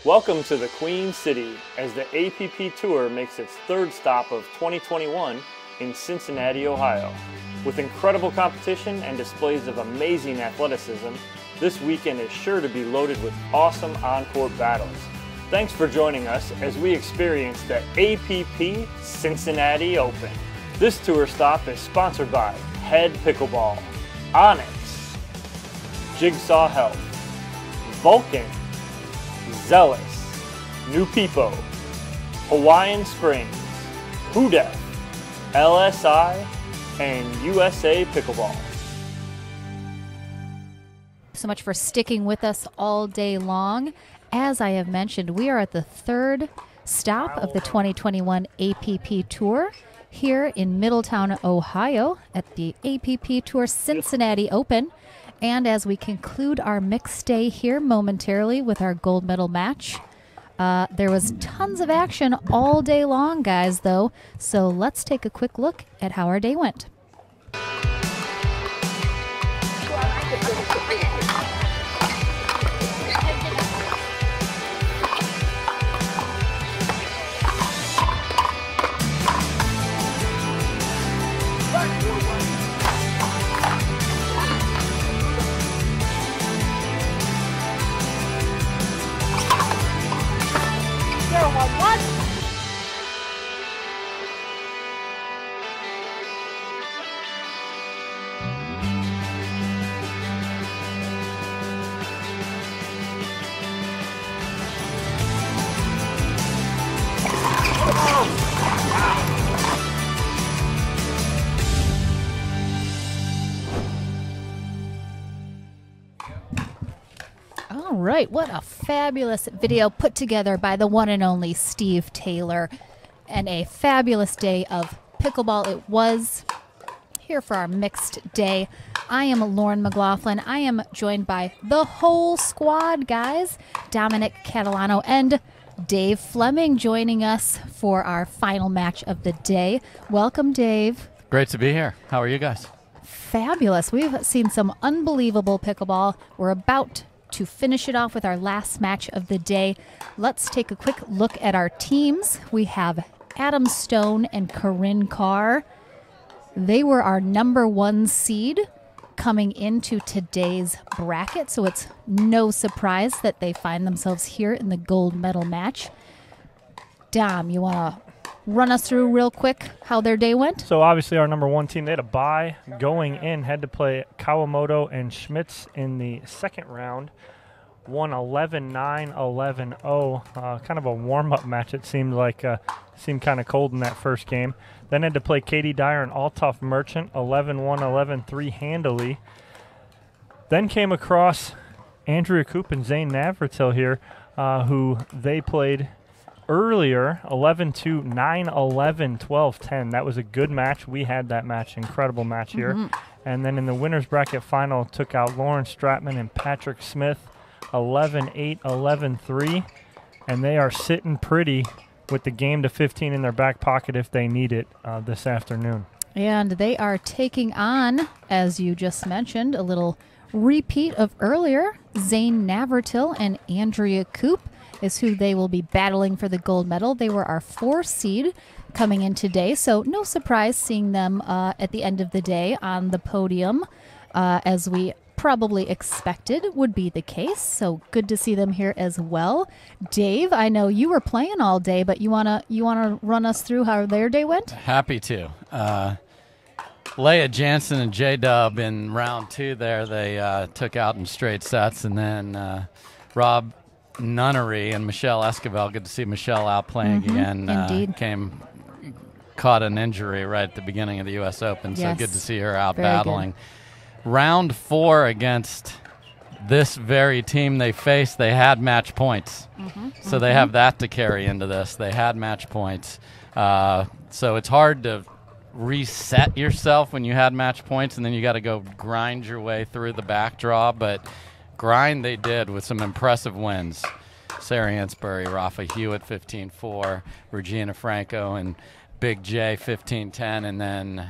Welcome to the Queen City as the APP Tour makes its third stop of 2021 in Cincinnati, Ohio. With incredible competition and displays of amazing athleticism, this weekend is sure to be loaded with awesome on-court battles. Thanks for joining us as we experience the APP Cincinnati Open. This tour stop is sponsored by Head Pickleball, Onyx, Jigsaw Health, Vulcan, Zealous, New Peepo, Hawaiian Springs, Hudef, LSI, and USA Pickleball. So much for sticking with us all day long. As I have mentioned, we are at the third stop of the 2021 APP Tour here in Middletown, Ohio at the APP Tour Cincinnati Open. And as we conclude our mixed day here momentarily with our gold medal match, there was tons of action all day long, guys, though. So let's take a quick look at how our day went. All right, what a fabulous video put together by the one and only Steve Taylor. And a fabulous day of pickleball it was here for our mixed day. I am Lauren McLaughlin. I am joined by the whole squad, guys. Dominic Catalano and Dave Fleming joining us for our final match of the day. Welcome, Dave. Great to be here. How are you guys? Fabulous. We've seen some unbelievable pickleball. We're about to finish it off with our last match of the day. Let's take a quick look at our teams. We have Adam Stone and Corrine Carr. They were our #1 seed coming into today's bracket, so it's no surprise that they find themselves here in the gold medal match. Dom, you want to run us through real quick how their day went? So obviously our #1 team, they had a bye going in, had to play Kawamoto and Schmitz in the second round. Won 11-9, 11-0. Kind of a warm-up match, it seemed like. Seemed kind of cold in that first game. Then had to play Katie Dyer and Altoff Merchant, 11-1, 11-3 handily. Then came across Andrea Koop and Zane Navratil here, who they played earlier, 11-2, 9-11, 12-10. That was a good match. We had that match, incredible match here. And then in the winner's bracket final, took out Lauren Stratman and Patrick Smith, 11-8, 11-3. And they are sitting pretty with the game to 15 in their back pocket if they need it this afternoon. And they are taking on, as you just mentioned, a little repeat of earlier. Zane Navratil and Andrea Koop is who they will be battling for the gold medal. They were our 4 seed coming in today, so no surprise seeing them at the end of the day on the podium, as we probably expected would be the case. So good to see them here as well. Dave, I know you were playing all day, but you wanna run us through how their day went? Happy to. Leia Jansen and J-Dub in round 2 there, they took out in straight sets, and then Rob Nunnery and Michelle Esquivel, good to see Michelle out playing again, indeed. Caught an injury right at the beginning of the U.S. Open, so good to see her out Very battling. Good. Round 4 against this very team they faced, they had match points. So they have that to carry into this. They had match points. So it's hard to reset yourself when you had match points, and then you got to go grind your way through the back draw. But grind they did with some impressive wins. Sarah Ansbury, Rafa Hewitt, 15-4, Regina Franco, and Big J, 15-10, and then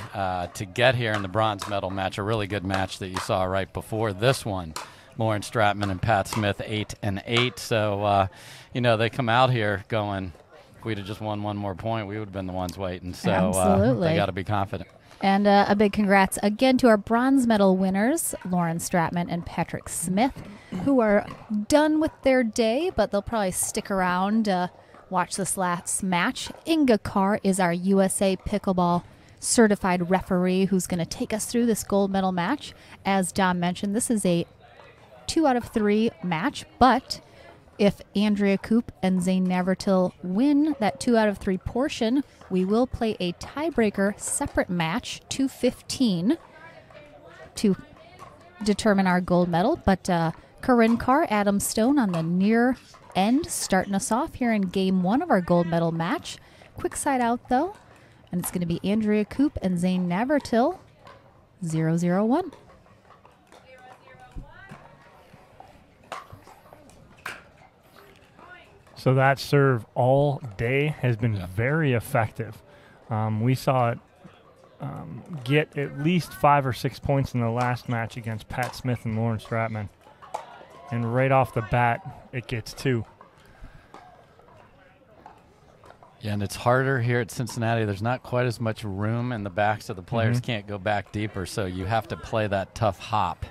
to get here in the bronze medal match, a really good match that you saw right before this one Lauren Stratman and Pat Smith 8-8. So, they come out here going, if we'd have just won one more point, we would have been the ones waiting. So Absolutely. they got to be confident. And a big congrats again to our bronze medal winners, Lauren Stratman and Patrick Smith, who are done with their day, but they'll probably stick around to watch this last match. Inga Carr is our USA Pickleball certified referee who's going to take us through this gold medal match. As Dom mentioned, this is a 2 out of 3 match, but if Andrea Koop and Zane Navratil win that 2 out of 3 portion, we will play a tiebreaker separate match, 2-15, to determine our gold medal. But Corrine, Carr, Adam Stone on the near end, starting us off here in game 1 of our gold medal match. Quick side out, though, and it's going to be Andrea Koop and Zane Navratil, 0-0-1. So that serve all day has been very effective. We saw it get at least 5 or 6 points in the last match against Pat Smith and Lauren Stratman. And right off the bat, it gets 2. Yeah, and it's harder here at Cincinnati. There's not quite as much room in the backs of the players. Can't go back deeper, so you have to play that tough hop.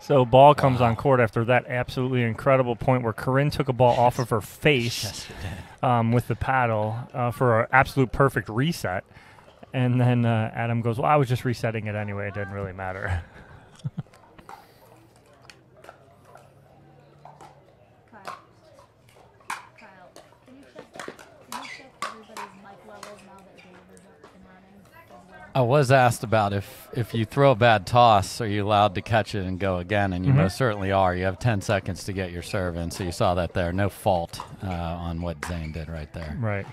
So ball comes on court after that absolutely incredible point where Corrine took a ball off of her face with the paddle for an absolute perfect reset. And then Adam goes, well, I was just resetting it anyway. It didn't really matter. I was asked about if you throw a bad toss, are you allowed to catch it and go again? And you most certainly are. You have 10 seconds to get your serve in, so you saw that there. No fault on what Zane did right there. Right.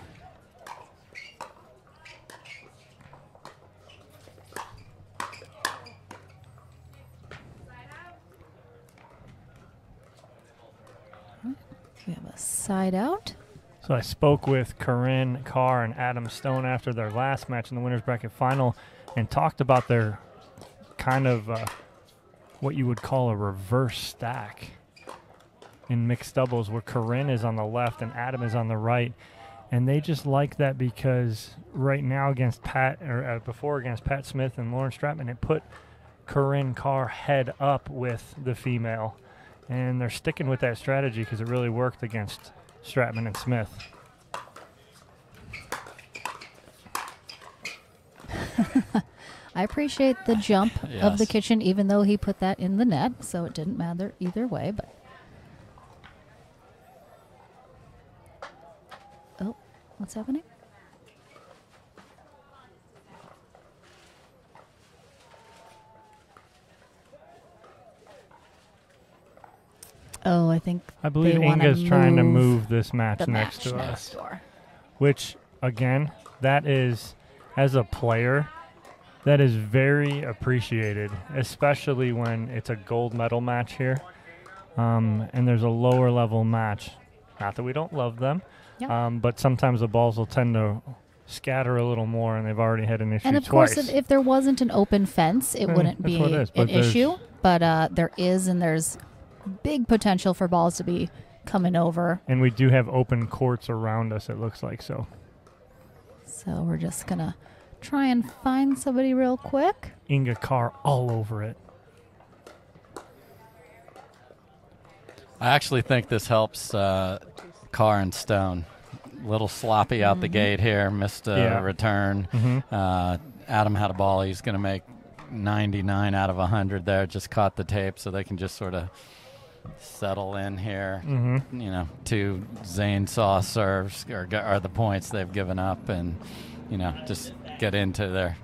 We have a side out. So I spoke with Corrine, Carr, and Adam Stone after their last match in the winner's bracket final and talked about their kind of what you would call a reverse stack in mixed doubles where Corrine is on the left and Adam is on the right. And they just like that because right now against before against Pat Smith and Lauren Stratman, it put Corrine Carr head up with the female. And they're sticking with that strategy because it really worked against Stratman and Smith. I appreciate the jump of the kitchen, even though he put that in the net, so it didn't matter either way. But oh, what's happening? Oh, I believe Inga's trying to move this match next to us. Which, again, that is, as a player, that is very appreciated, especially when it's a gold medal match here. And there's a lower level match. Not that we don't love them, but sometimes the balls will tend to scatter a little more, and they've already had an issue twice. And of course, if there wasn't an open fence, it wouldn't be an issue. But there is, and there's big potential for balls to be coming over. And we do have open courts around us, it looks like so. So we're just going to try and find somebody real quick. Inga Carr all over it. I actually think this helps Carr and Stone. A little sloppy out the gate here. Missed a return. Adam had a ball. He's going to make 99 out of 100 there. Just caught the tape, so they can just sort of settle in here. You know, 2 Zane saw serves are the points they've given up, and just get into there.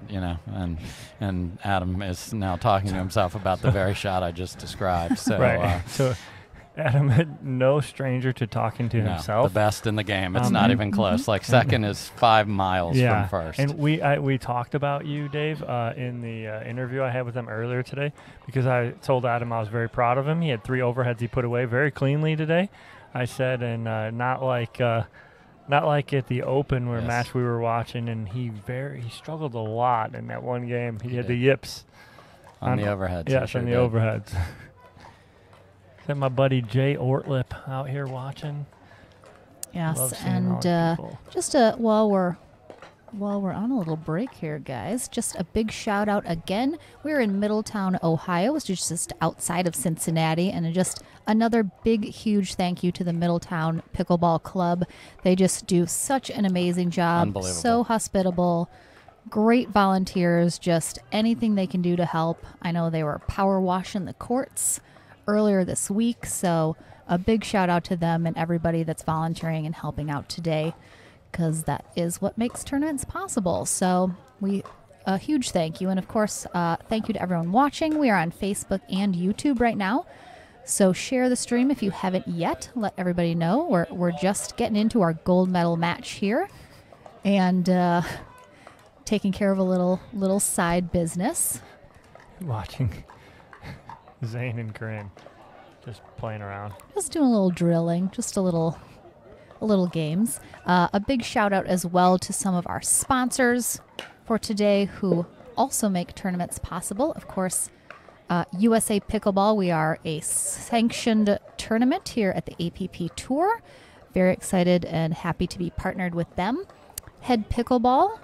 And Adam is now talking to himself about the very shot I just described. So right. So Adam, no stranger to talking to No, himself. the best in the game. It's not even close. Like second is 5 miles from first. And we talked about you, Dave, in the interview I had with him earlier today, because I told Adam I was very proud of him. He had 3 overheads he put away very cleanly today. I said, and not like at the Open where match we were watching, and he struggled a lot in that one game. He had the yips on the overheads. Yes, on the overheads. Got my buddy Jay Ortlip out here watching. Yes, and just while we're on a little break here, guys, just a big shout out again. We're in Middletown, Ohio, which is just outside of Cincinnati, and just another big, huge thank you to the Middletown Pickleball Club. They just do such an amazing job. Unbelievable. So hospitable. Great volunteers, just anything they can do to help. I know they were power washing the courts earlier this week, so a big shout out to them and everybody that's volunteering and helping out today, because that is what makes tournaments possible. So a huge thank you. And of course, thank you to everyone watching. We are on Facebook and YouTube right now, so share the stream if you haven't yet. Let everybody know we're just getting into our gold medal match here, and taking care of a little side business. Watching Zane and Corrine just playing around. Just doing a little drilling, just a little games. A big shout out as well to some of our sponsors for today who also make tournaments possible. Of course, USA Pickleball. We are a sanctioned tournament here at the APP Tour. Very excited and happy to be partnered with them. Head Pickleball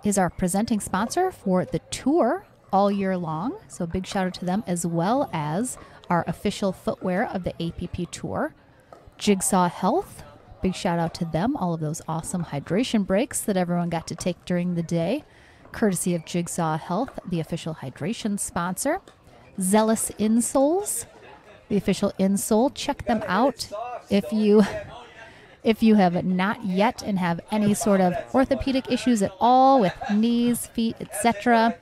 is our presenting sponsor for the tour all year long. So big shout out to them, as well as our official footwear of the APP Tour. Jigsaw Health, big shout out to them. All of those awesome hydration breaks that everyone got to take during the day, courtesy of Jigsaw Health, the official hydration sponsor. Zealous Insoles, the official insole. Check them out if you have not yet and have any sort of orthopedic issues at all with knees, feet, etc.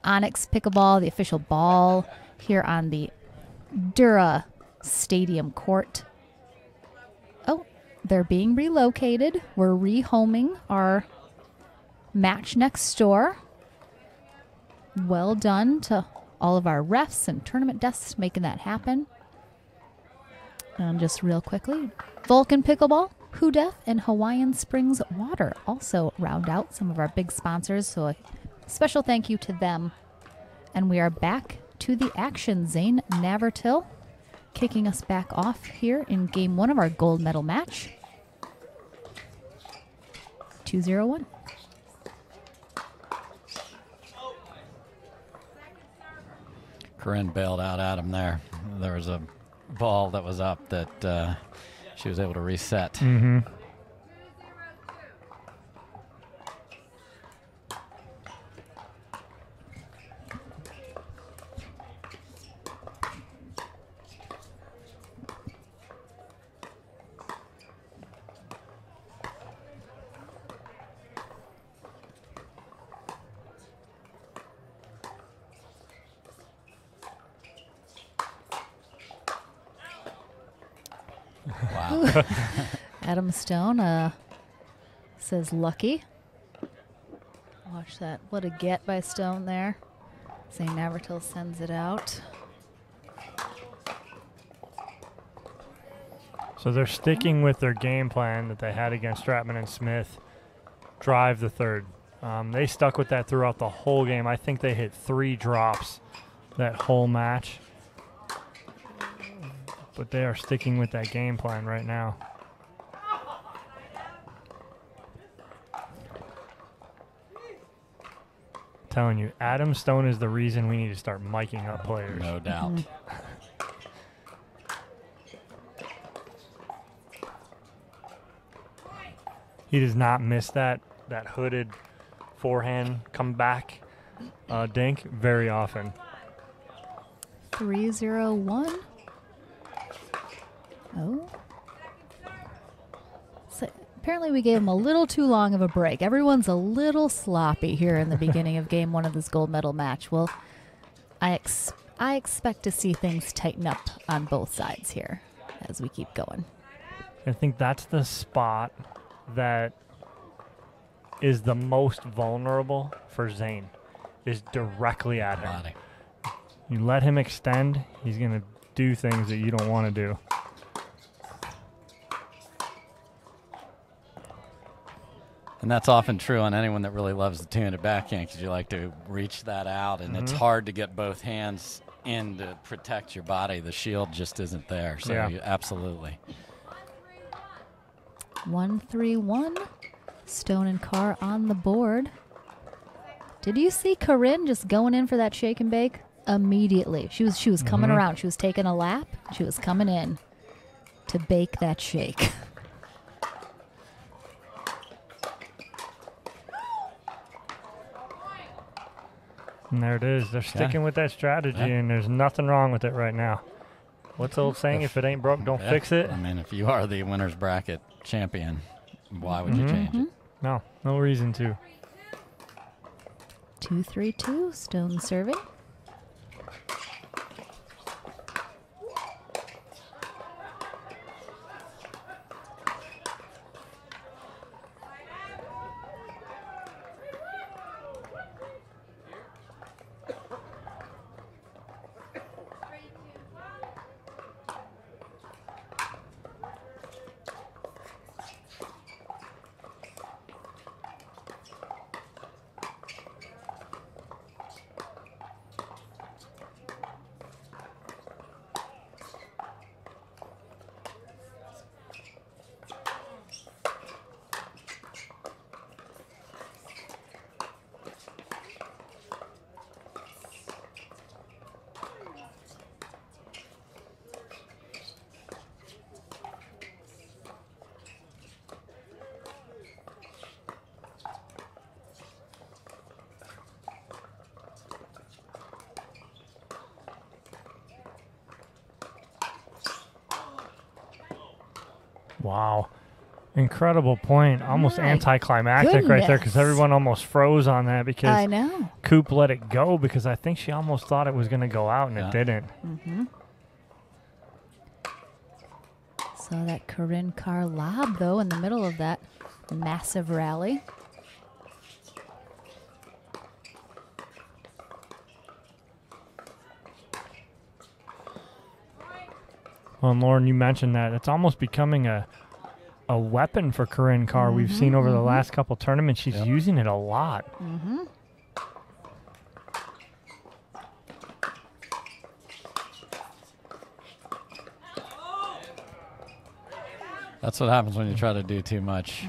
Onyx Pickleball, the official ball here on the Dura Stadium court. Oh, they're being relocated. We're rehoming our match next door. Well done to all of our refs and tournament desks making that happen. And just real quickly, Vulcan Pickleball, Who Deaf, and Hawaiian Springs Water also round out some of our big sponsors, so a special thank you to them. And we are back to the action. Zane Navratil kicking us back off here in game 1 of our gold medal match. 2-0-1. Corrine bailed out Adam there. There was a ball that was up that she was able to reset. Mm-hmm. Wow. Adam Stone says lucky. Watch that. What a get by Stone there. Zane Navratil sends it out. So they're sticking with their game plan that they had against Stratman and Smith. Drive the third. They stuck with that throughout the whole game. I think they hit 3 drops that whole match. But they are sticking with that game plan right now. Telling you, Adam Stone is the reason we need to start miking up players. No doubt. He does not miss that hooded forehand come back dink very often. 3-0-1. Oh. So apparently we gave him a little too long of a break. Everyone's a little sloppy here in the beginning of game 1 of this gold medal match. Well, I I expect to see things tighten up on both sides here as we keep going. I think that's the spot that is the most vulnerable for Zane, is directly at him. Body. You let him extend, he's going to do things that you don't want to do. And that's often true on anyone that really loves the two-handed backhand, because you like to reach that out, and it's hard to get both hands in to protect your body. The shield just isn't there. So Yeah. Absolutely. 1-3-1. Stone and Carr on the board. Did you see Corrine just going in for that shake and bake? Immediately. She was coming around. She was taking a lap. She was coming in to bake that shake. And there it is. They're sticking with that strategy, and there's nothing wrong with it right now. What's the old saying? If it ain't broke, don't fix it. I mean, if you are the winner's bracket champion, why would you change it? No reason to. 2-3-2. Stone serving. Wow. Incredible point. Almost My anticlimactic right there, because goodness. everyone almost froze on that because I know. Koop let it go, because I think she almost thought it was going to go out, and it didn't. Saw that Corrine Carr lob, though, in the middle of that massive rally. Well, and Lauren, you mentioned that. It's almost becoming a weapon for Corrine Carr. We've seen over the last couple tournaments, she's using it a lot. That's what happens when you try to do too much.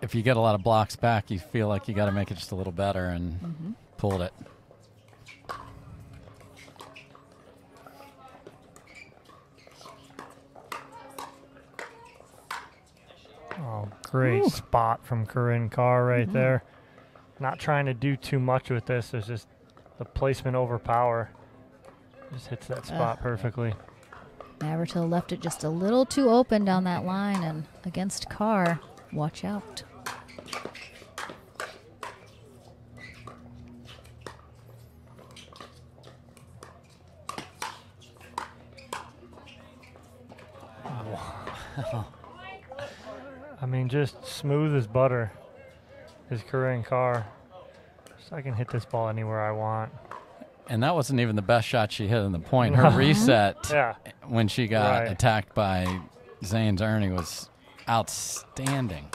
If you get a lot of blocks back, you feel like you got to make it just a little better, and pulled it. Oh, great spot from Corrine Carr right there. Not trying to do too much with this. There's just the placement over power. Just hits that spot perfectly. Navratil left it just a little too open down that line, and against Carr, watch out. I mean, just smooth as butter is Corrine Carr. So I can hit this ball anywhere I want. And that wasn't even the best shot she hit in the point. Her reset when she got attacked by Zane's Ernie was outstanding.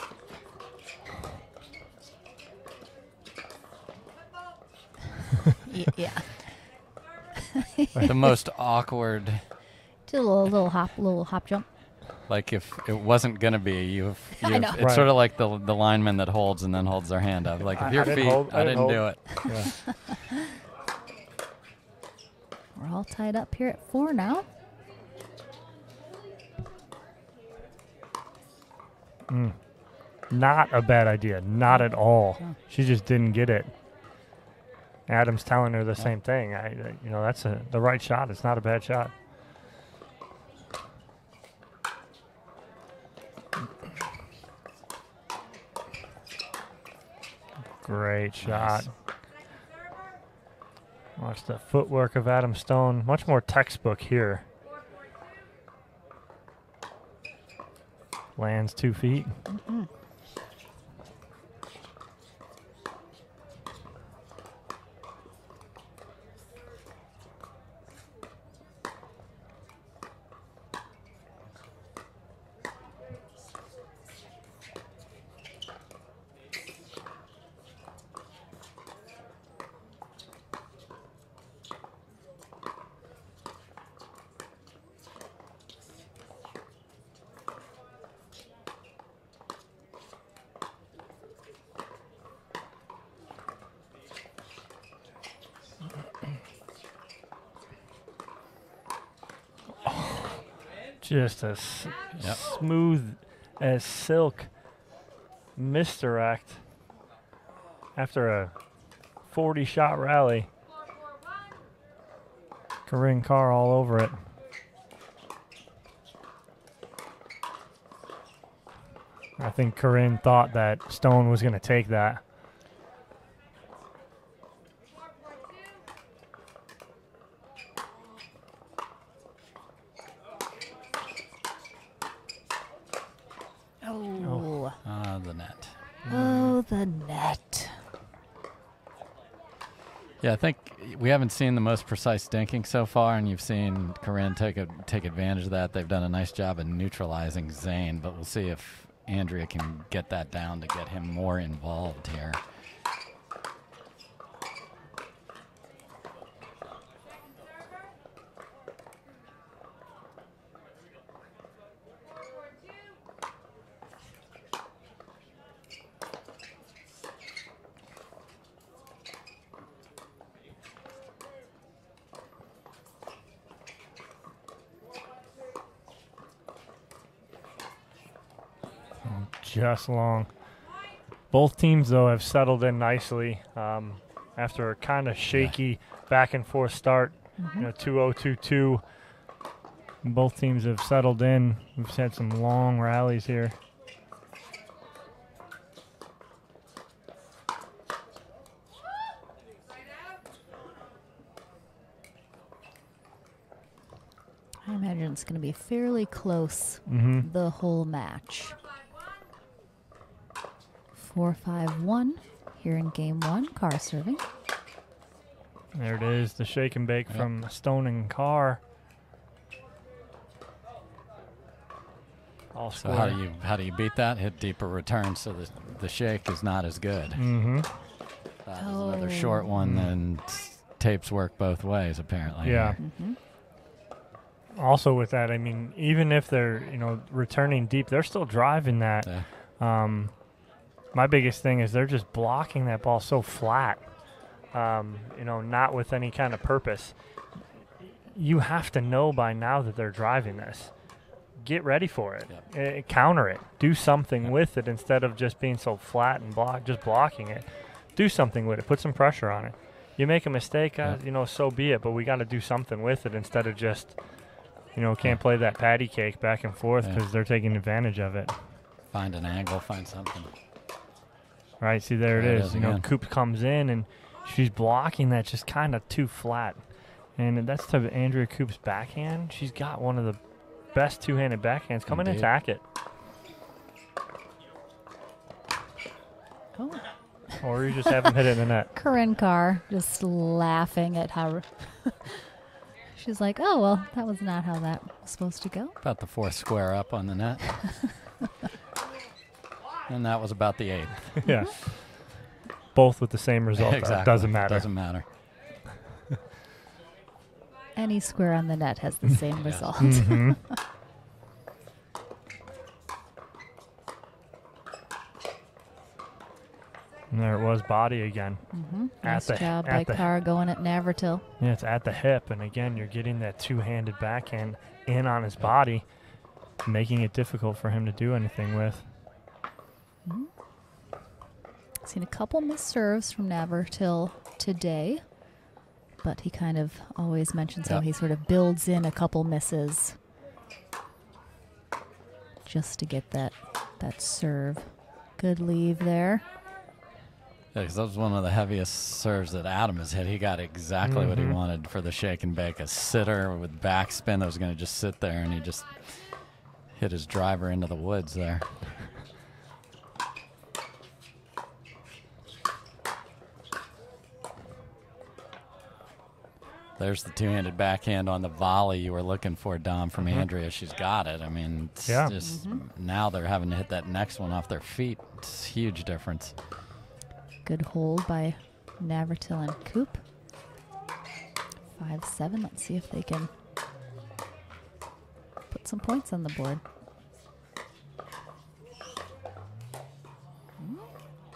Yeah. The most awkward. Did a little hop jump. Like if it wasn't going to be, I know. It's sort of like the lineman that holds and then holds their hand up. Like if your feet, I didn't do it. Yeah. We're all tied up here at 4 now. Not a bad idea. Not at all. She just didn't get it. Adam's telling her the same thing. That's the right shot. It's not a bad shot. Great shot. Watch the footwork of Adam Stone. Much more textbook here. Lands 2 feet. Just a smooth as silk misdirect after a 40-shot rally. Corrine Carr all over it. I think Corrine thought that Stone was going to take that. The net. Oh, the net. Yeah, I think we haven't seen the most precise dinking so far, and you've seen Corrine take advantage of that. They've done a nice job of neutralizing Zane, but we'll see if Andrea can get that down to get him more involved here. Just long. Both teams, though, have settled in nicely after a kind of shaky back and forth start. You know, 2-0, 2-2. Both teams have settled in. We've had some long rallies here. I imagine it's going to be fairly close the whole match. 4-5-1 here in game 1. Carr serving. There it is, the shake and bake from Stone and Carr. All So square. how do you beat that? Hit deeper return so the shake is not as good. That is another short one, and tapes work both ways apparently. Yeah. Also with that, I mean, even if they're, you know, returning deep, they're still driving that. Yeah. My biggest thing is they're just blocking that ball so flat, you know, not with any kind of purpose. You have to know by now that they're driving this. Get ready for it. Counter it. Do something with it instead of just being so flat and just blocking it. Do something with it. Put some pressure on it. You make a mistake, you know, so be it, but we got to do something with it instead of just, you know, can't play that patty cake back and forth because they're taking advantage of it. Find an angle, find something. Right, see, there it is. You know, Koop comes in, and she's blocking that just kind of too flat. And that's to Andrea Koop's backhand. She's got one of the best two-handed backhands. Come in and attack it. Oh. Or you just have them hit it in the net. Corrine Carr just laughing at how... She's like, oh, well, that was not how that was supposed to go. About the 4th square up on the net. And that was about the 8th. Yeah. Both with the same result. Exactly. Doesn't matter. Doesn't matter. Any square on the net has the same result. And there it was, body again. Nice job by Carr going at Navratil. Yeah, it's at the hip. And again, you're getting that two-handed backhand in on his body, making it difficult for him to do anything with. Seen a couple missed serves from Navratil today, but he kind of always mentions how he sort of builds in a couple misses just to get that serve. Good leave there. Because that was one of the heaviest serves that Adam has hit. He got exactly what he wanted for the shake and bake. A sitter with backspin that was going to just sit there, and he just hit his driver into the woods there. There's the two-handed backhand on the volley you were looking for, Dom, from Andrea. She's got it. I mean, it's just now they're having to hit that next one off their feet. It's a huge difference. Good hold by Navratil and Koop. 5-7. Let's see if they can put some points on the board.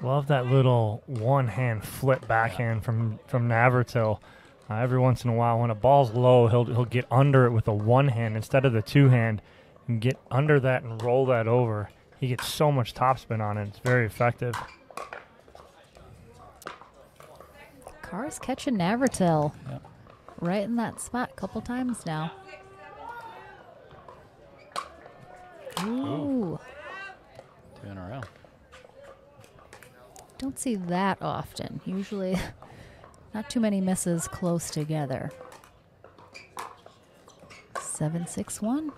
Love that little one-hand flip backhand from Navratil. Every once in a while, when a ball's low, he'll get under it with a one hand instead of the two hand, and get under that and roll that over. He gets so much topspin on it; it's very effective. Carr's catching Navratil right in that spot a couple times now. Ooh. 2 in a row. Don't see that often. Usually. Not too many misses close together. 7-6-1.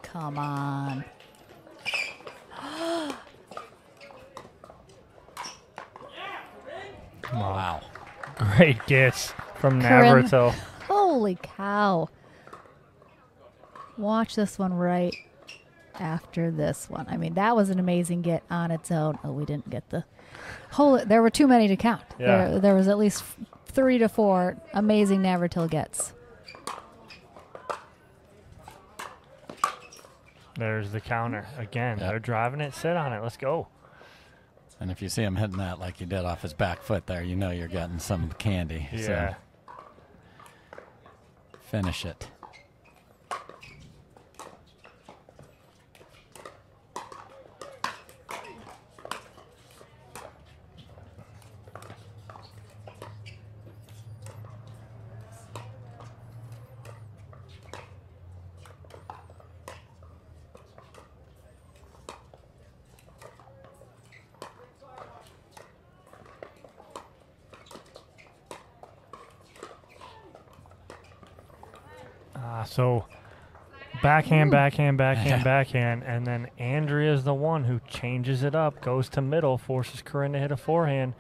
Come on. Wow. Great gets from Corrine. Navratil. Holy cow. Watch this one right after this one. I mean, that was an amazing get on its own. Oh, we didn't get the whole. There were too many to count. Yeah. There was at least 3 to 4 amazing Navratil gets. There's the counter again. Yep. They're driving it. Sit on it. Let's go. And if you see him hitting that like he did off his back foot there, you know you're getting some candy. Yeah. So finish it. So backhand, backhand, backhand, backhand, and then Andrea's the one who changes it up, goes to middle, forces Corrine to hit a forehand.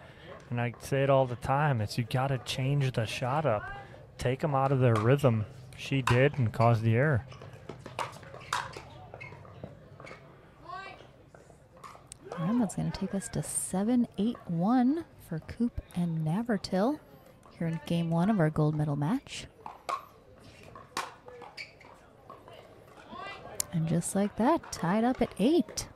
And I say it all the time, it's you got to change the shot up. Take them out of their rhythm. She did and caused the error. And that's going to take us to 7-8-1 for Koop and Navratil here in game 1 of our gold medal match. And just like that, tied up at 8.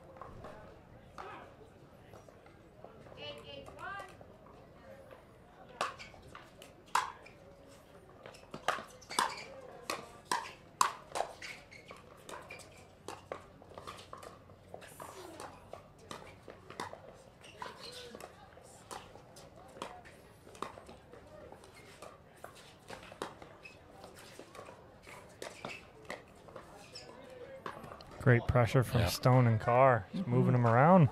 Great pressure from Stone and Carr. Just moving them around.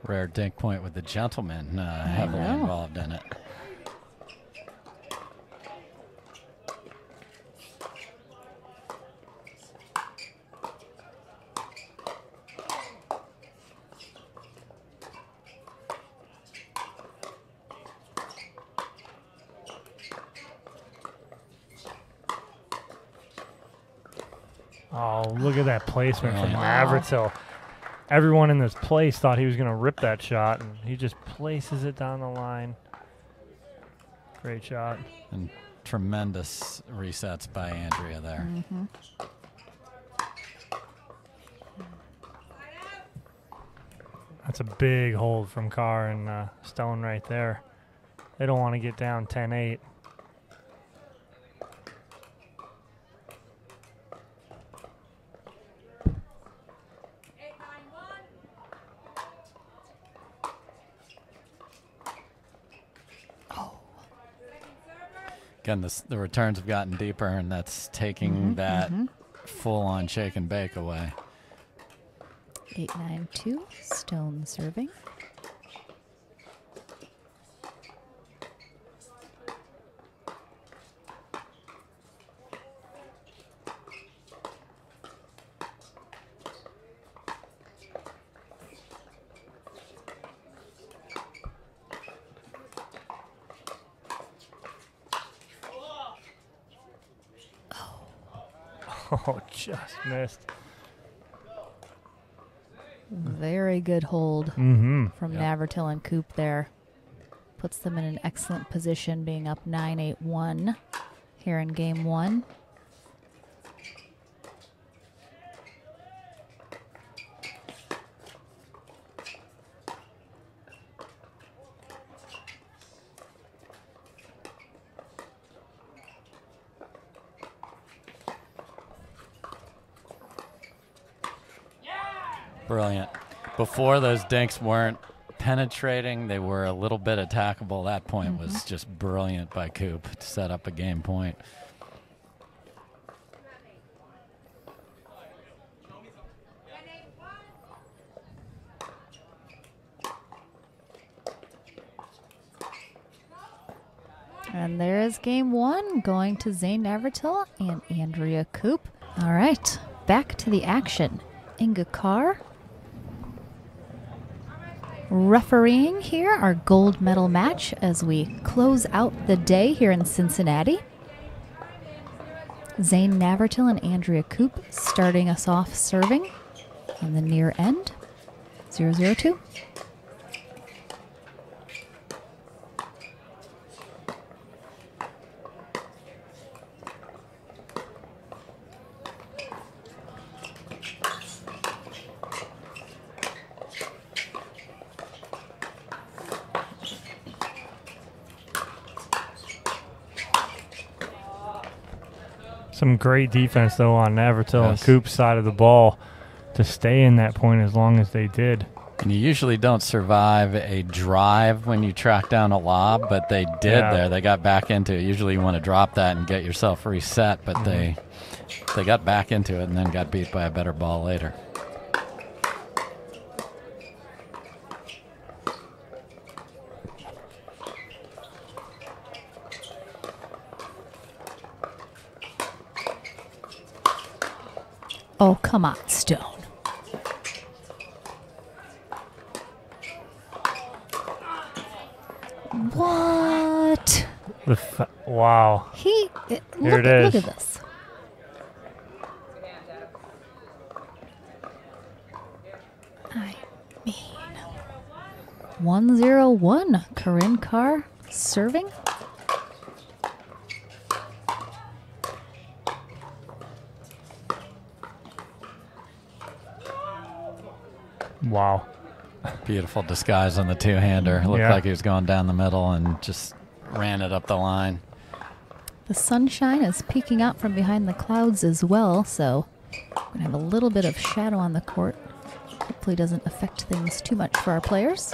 Rare dink point with the gentleman heavily involved in it. Oh, look at that placement from Navratil. Everyone in this place thought he was going to rip that shot, and he just places it down the line. Great shot. And tremendous resets by Andrea there. That's a big hold from Carr and Stone right there. They don't want to get down 10-8. Again, the returns have gotten deeper, and that's taking that full-on shake and bake away. 8-9-2, Stone serving. Oh, just missed. Very good hold from Navratil and Koop there. Puts them in an excellent position, being up 9-8-1 here in game 1. Brilliant. Before, those dinks weren't penetrating. They were a little bit attackable. That point was just brilliant by Koop to set up a game point. And there is game 1 going to Zane Navratil and Andrea Koop. All right, back to the action. Inga Carr refereeing here our gold medal match as we close out the day here in Cincinnati. Zane Navratil and Andrea Koop starting us off serving on the near end. 0-0-2. Some great defense, though, on Navratil and Koop's side of the ball to stay in that point as long as they did. And you usually don't survive a drive when you track down a lob, but they did there. They got back into it. Usually you want to drop that and get yourself reset, but they got back into it and then got beat by a better ball later. Oh, come on, Stone. What? Wow. Look at this. I mean, 1-0-1. Corrine Carr serving. Wow. Beautiful disguise on the two-hander. Looked like he was going down the middle and just ran it up the line. The sunshine is peeking out from behind the clouds as well, so we're going to have a little bit of shadow on the court. Hopefully doesn't affect things too much for our players.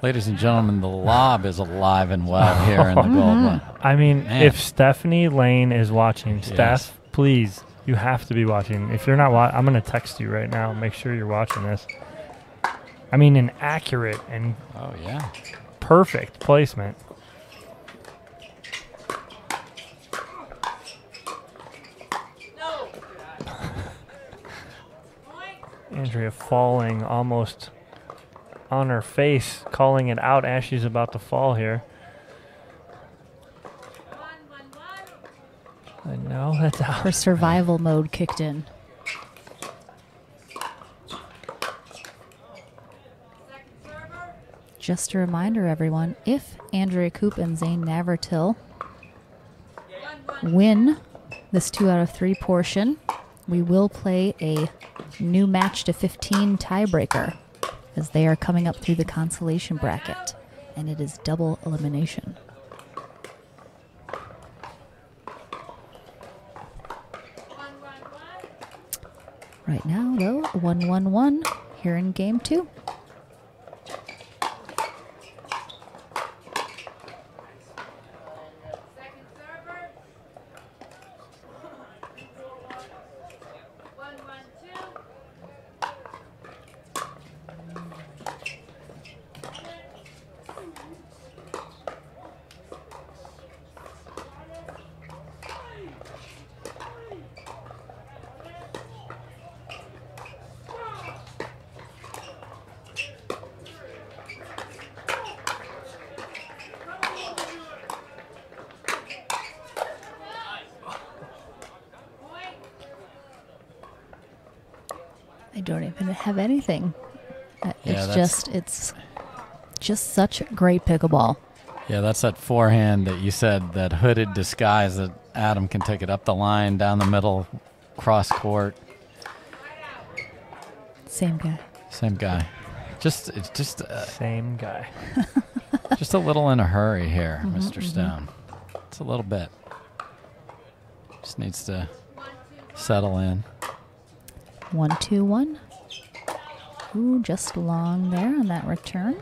Ladies and gentlemen, the lob is alive and well here in the gold one. I mean, if Stephanie Lane is watching, Steph, please, you have to be watching. If you're not watching, I'm going to text you right now. Make sure you're watching this. I mean, an accurate and perfect placement. Andrea falling almost on her face, calling it out as she's about to fall here. And no, that's out. Her survival mode kicked in. Just a reminder, everyone, if Andrea Koop and Zane Navratil win this 2 out of 3 portion, we will play a new match to 15 tiebreaker. as they are coming up through the consolation bracket, and it is double elimination. Right now, though, 1-1-1 here in game 2. I don't even have anything. It's just such great pickleball. Yeah, that's that forehand that you said, that hooded disguise that Adam can take it up the line, down the middle, cross court. Same guy. Same guy. Same guy. Just a little in a hurry here, Mr. Stone. It's a little bit. Just needs to settle in. 1-2-1. Ooh, just long there on that return.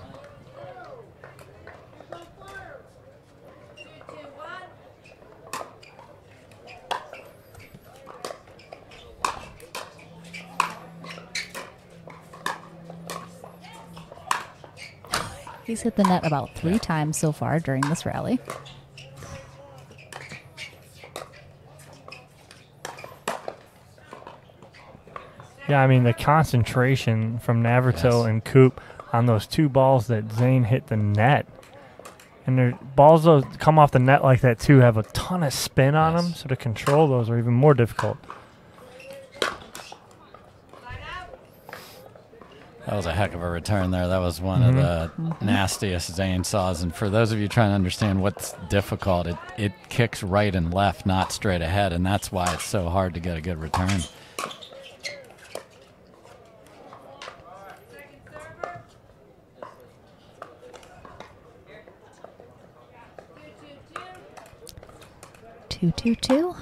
He's hit the net about 3 times so far during this rally. Yeah, I mean, the concentration from Navratil and Koop on those 2 balls that Zane hit the net. And their balls that come off the net like that, too, have a ton of spin on them, so to control those are even more difficult. That was a heck of a return there. That was one of the nastiest Zane saws. And for those of you trying to understand what's difficult, it kicks right and left, not straight ahead, and that's why it's so hard to get a good return. 2-2-2,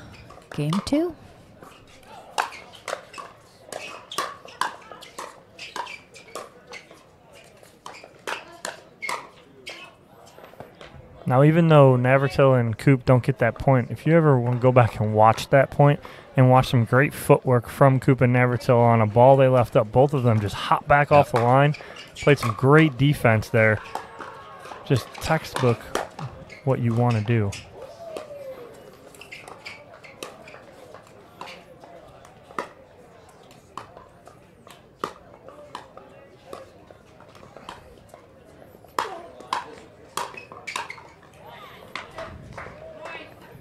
game 2. Now, even though Navratil and Koop don't get that point, if you ever want to go back and watch that point and watch some great footwork from Koop and Navratil on a ball they left up, both of them just hop back off the line, played some great defense there. Just textbook what you want to do.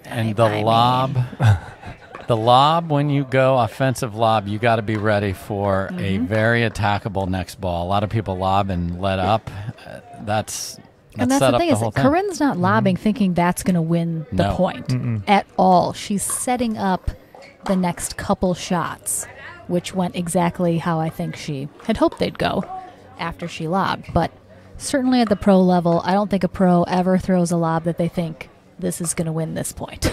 And the lob, when you go offensive lob, you got to be ready for a very attackable next ball. A lot of people lob and let up. That's the thing is, Corrine's not lobbing thinking that's going to win the point at all. She's setting up the next couple shots, which went exactly how I think she had hoped they'd go after she lobbed. But certainly at the pro level, I don't think a pro ever throws a lob that they think this is going to win this point,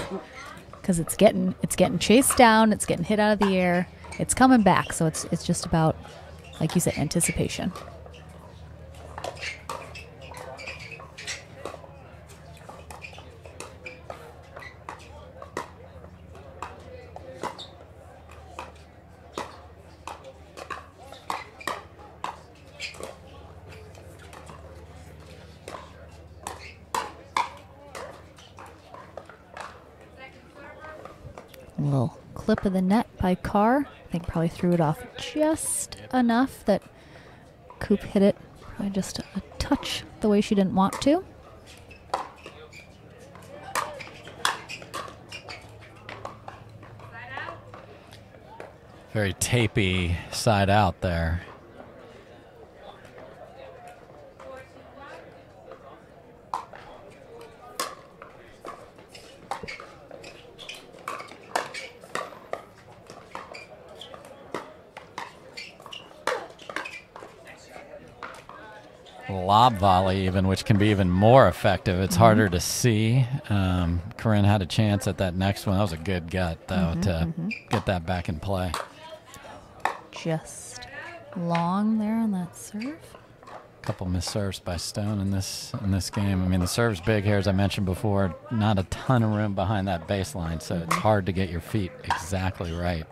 because it's getting chased down, it's getting hit out of the air, it's coming back. So it's just about, like you said, anticipation. A little clip of the net by Carr. I think probably threw it off just enough that Koop hit it probably just a touch the way she didn't want to. Very tapey side out there. lob volley even, which can be even more effective. It's harder to see. Corrine had a chance at that next one. That was a good gut, though, to get that back in play. Just long there on that serve. A couple missed serves by Stone in this game. I mean, the serve's big here, as I mentioned before. Not a ton of room behind that baseline, so it's hard to get your feet exactly right.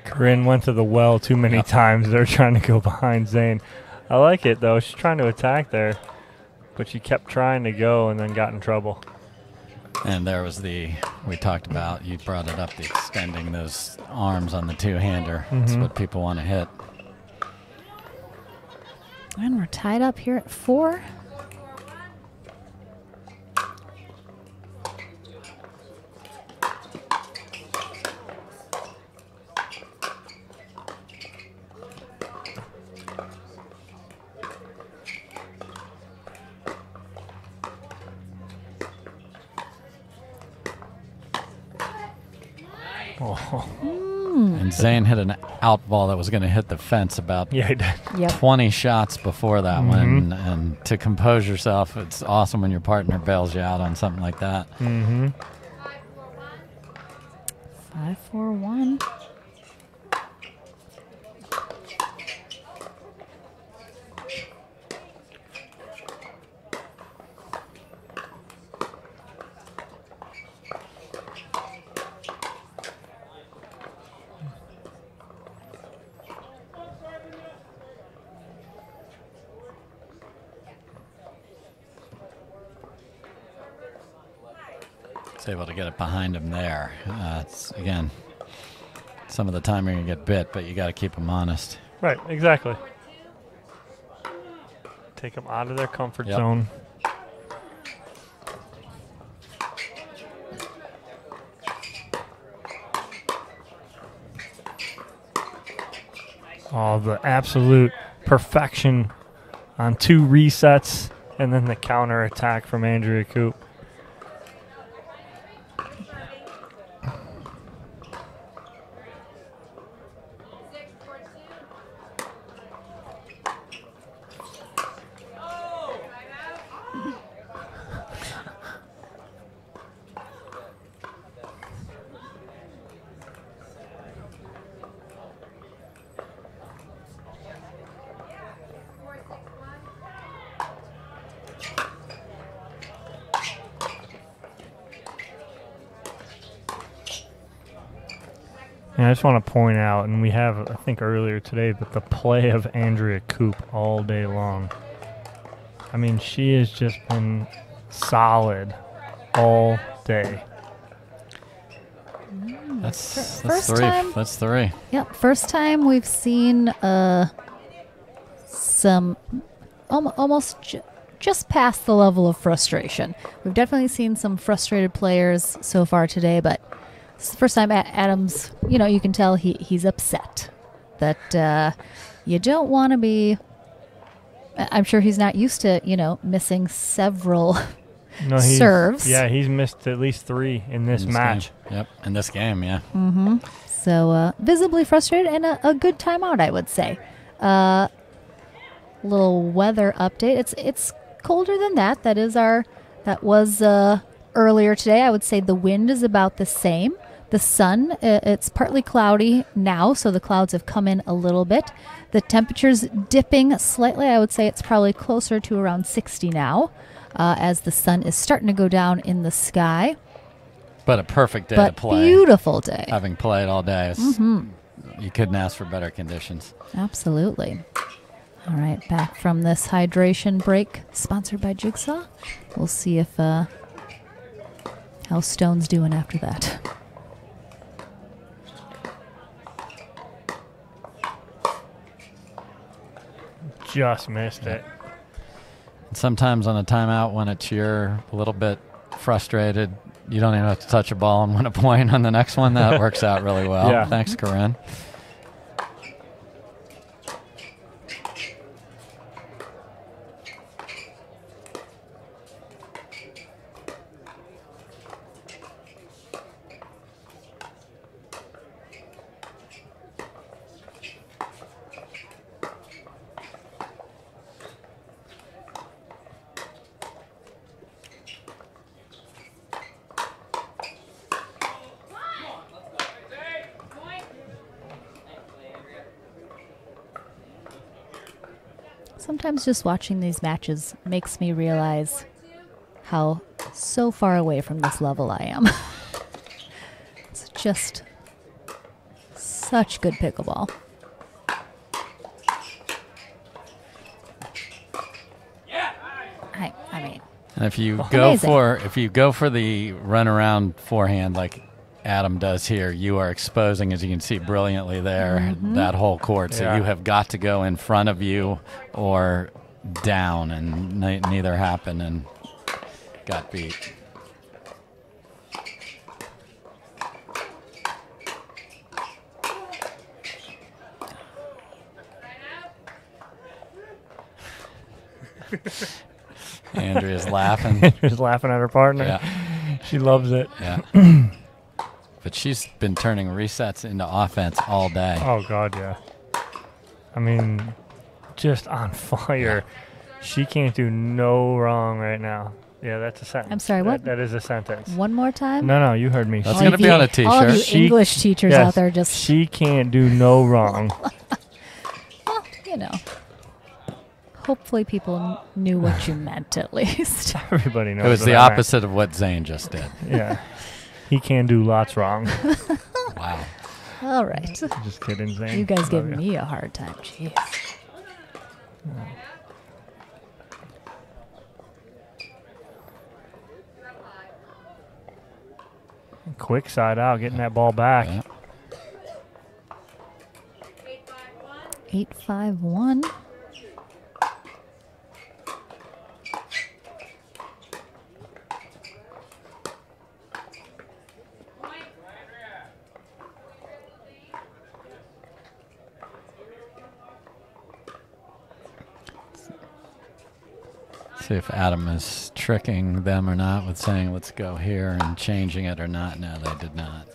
Corrine went to the well too many times. They're trying to go behind Zane. I like it, though. She's trying to attack there, but she kept trying to go and then got in trouble. And there was we talked about, you brought it up, the extending those arms on the two-hander. That's what people want to hit. And we're tied up here at 4. And Zane hit an out ball that was going to hit the fence about 20 shots before that one. And to compose yourself, it's awesome when your partner bails you out on something like that. 5-4-1. It's able to get it behind him there. It's, again, some of the time you're going to get bit, but you got to keep them honest. Right, exactly. Take them out of their comfort zone. Oh, the absolute perfection on 2 resets, and then the counter attack from Andrea Koop. And I just want to point out, and we have, I think earlier today, but the play of Andrea Koop all day long. I mean, she has just been solid all day. That's First 3. time. That's 3. Yep, first time we've seen some almost just past the level of frustration. We've definitely seen some frustrated players so far today, but this is the first time Adams, you can tell he's upset that you don't want to be. I'm sure he's not used to, missing several serves. Yeah, he's missed at least 3 in this match. Game. Yep, in this game, yeah. So visibly frustrated and a good timeout, I would say. Little weather update. It's colder than that. That was earlier today. I would say the wind is about the same. The sun, it's partly cloudy now, so the clouds have come in a little bit. The temperature's dipping slightly. I would say it's probably closer to around 60 now, as the sun is starting to go down in the sky. But a perfect day to play. Beautiful day. Having played all day, you couldn't ask for better conditions. Absolutely. All right, back from this hydration break, sponsored by Jigsaw. We'll see if how Stone's doing after that. Just missed it. Sometimes on a timeout, when you're a little bit frustrated, you don't even have to touch a ball and win a point on the next one. That works out really well. Yeah. Thanks, Corrine. Sometimes just watching these matches makes me realize how so far away from this level I am. It's just such good pickleball. I mean, And if you go for the run around forehand like Adam does here, you are exposing, as you can see brilliantly there, that whole court. So you have got to go in front of you or down, and neither happened and got beat. Andrea's laughing. Andrea's laughing at her partner. Yeah. She loves it. Yeah. But she's been turning resets into offense all day. Oh, God, yeah. I mean, just on fire. She can't do no wrong right now. Yeah, that's a sentence. I'm sorry, what? That is a sentence. One more time? No, you heard me. That's going to be on a T-shirt. All of you English teachers out there just... She can't do no wrong. Well, you know. Hopefully people knew what you meant at least. Everybody knows. It was the opposite of what Zane just did. Yeah. He can do lots wrong. Wow. All right. Just kidding, Zane. You guys give me a hard time. Jeez. Quick side out, getting that ball back. Yeah. 8-5-1. See if Adam is tricking them or not with saying, let's go here, and changing it or not. No, they did not.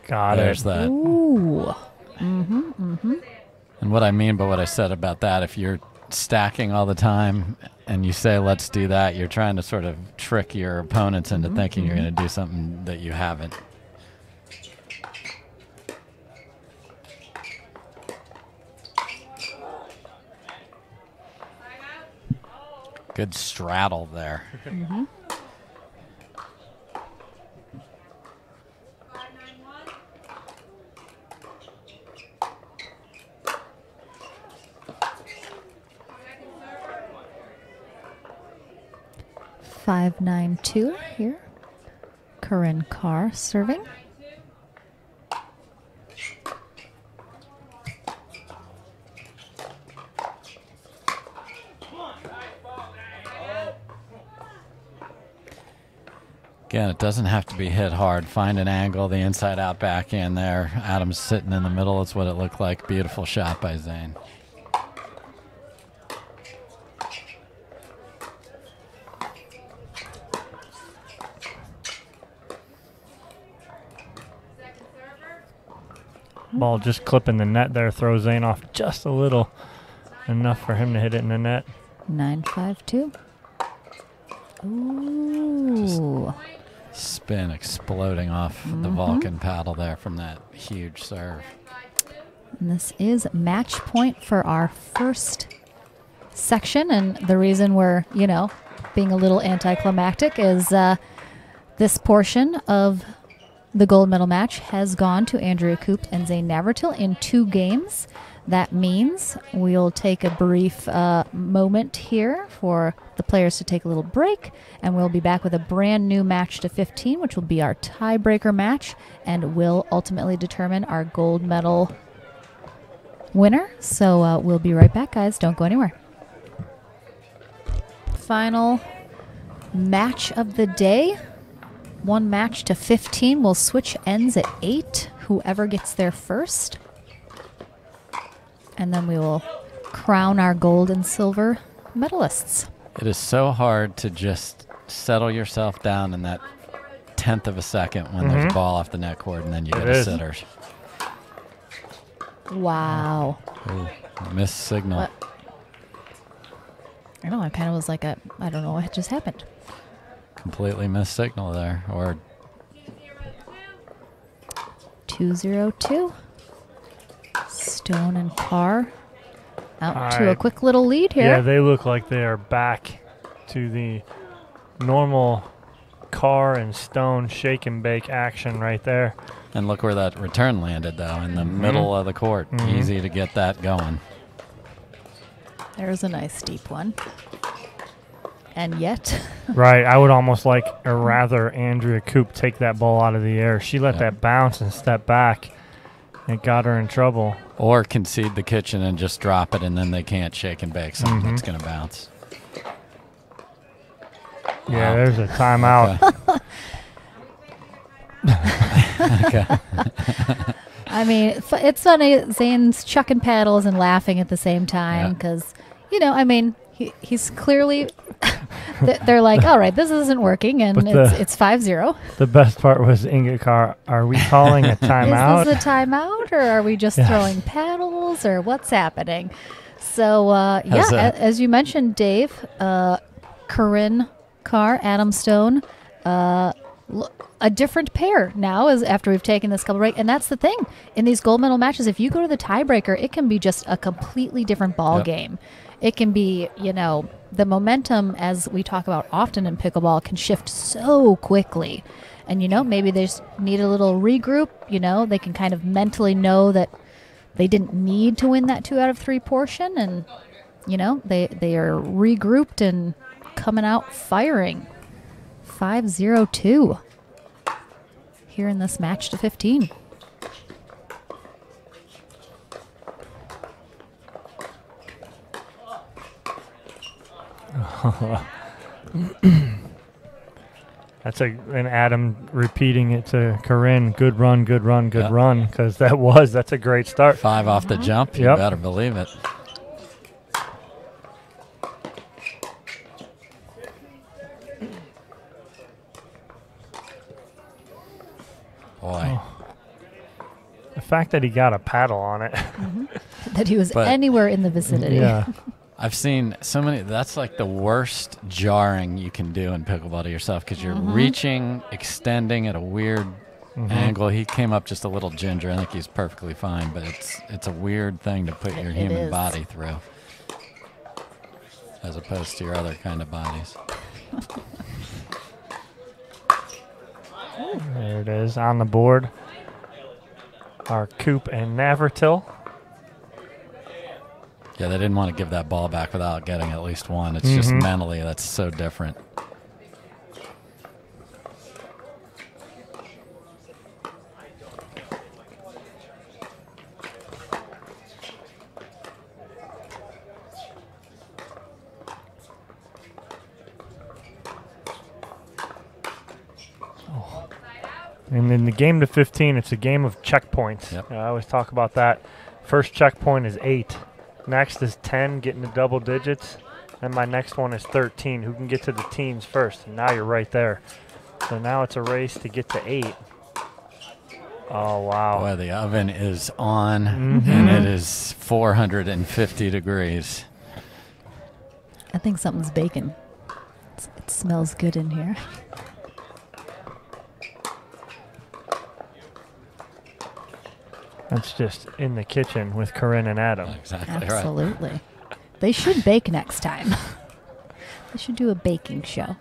There's that. Ooh. And what I mean by what I said about that, if you're stacking all the time and you say, let's do that, you're trying to sort of trick your opponents into thinking you're going to do something that you haven't. Good straddle there. 5-9-2 here. Corrine Carr serving. Again, it doesn't have to be hit hard. Find an angle, the inside out backhand there. Adam's sitting in the middle. That's what it looked like. Beautiful shot by Zane. Ball just clipping the net there. Throws Zane off just a little. Enough for him to hit it in the net. 9-5-2. Ooh. Spin exploding off the Vulcan paddle there from that huge serve. And this is match point for our first section. And the reason we're, being a little anticlimactic is this portion of the gold medal match has gone to Andrea Koop and Zane Navratil in 2 games. That means we'll take a brief moment here for the players to take a little break, and we'll be back with a brand new match to 15, which will be our tiebreaker match, and will ultimately determine our gold medal winner. So we'll be right back, guys. Don't go anywhere. Final match of the day. 1 match to 15. We'll switch ends at 8. Whoever gets there first. And then we will crown our gold and silver medalists. It is so hard to just settle yourself down in that 1/10 of a second when there's a ball off the net cord and then you get a sitter. Wow. Ooh, missed signal. What? I know, I kind of was like I don't know what just happened. completely missed signal there. Or 2-0-2. Stone and Carr out All to a right. quick little lead here. Yeah, they look like they are back to the normal Carr and Stone shake and bake action right there. and look where that return landed, though, in the middle of the court. Easy to get that going. There's a nice deep one. And yet, Right, I would almost like, or rather, Andrea Koop take that ball out of the air. She let that bounce and step back. It got her in trouble. Or concede the kitchen and just drop it, and then they can't shake and bake something that's going to bounce. Yeah, there's a timeout. Okay. I mean, it's funny. Zane's chucking paddles and laughing at the same time because, you know, I mean, he's clearly. They're like, all right, this isn't working, and it's 5-0. The best part was Inga Carr. Are we calling a timeout? Is this a timeout, or are we just throwing paddles, or what's happening? So, as you mentioned, Dave, Corrine, Carr, Adam Stone, a different pair now is after we've taken this couple break. And that's the thing. In these gold medal matches, if you go to the tiebreaker, it can be just a completely different ball game. It can be, you know, the momentum, as we talk about often in pickleball, can shift so quickly. And, you know, maybe they just need a little regroup. You know, they can kind of mentally know that they didn't need to win that 2 out of 3 portion. And, you know, they are regrouped and coming out firing. 5-0-2 here in this match to 15. That's an Adam repeating it to Corrine. Good run, good run, good run. Because that's a great start. 5 off the jump. You better believe it. Boy. The fact that he got a paddle on it. That he was anywhere in the vicinity. Yeah. I've seen so many. That's like the worst jarring you can do in pickleball to yourself because you're reaching, extending at a weird angle. He came up just a little ginger. I think he's perfectly fine, but it's a weird thing to put your human body through as opposed to your other kind of bodies. There it is on the board. Our Koop and Navratil. Yeah, they didn't want to give that ball back without getting at least one. It's just mentally, that's so different. And in the game to 15, it's a game of checkpoints. Yep. I always talk about that. First checkpoint is 8. Next is 10, getting to double digits. And my next one is 13. Who can get to the teens first? And now you're right there. So now it's a race to get to 8. Oh, wow. Boy, the oven is on, and it is 450 degrees. I think something's baking. It smells good in here. That's just in the kitchen with Corrine and Adam. Exactly right. Absolutely. They should bake next time. They should do a baking show.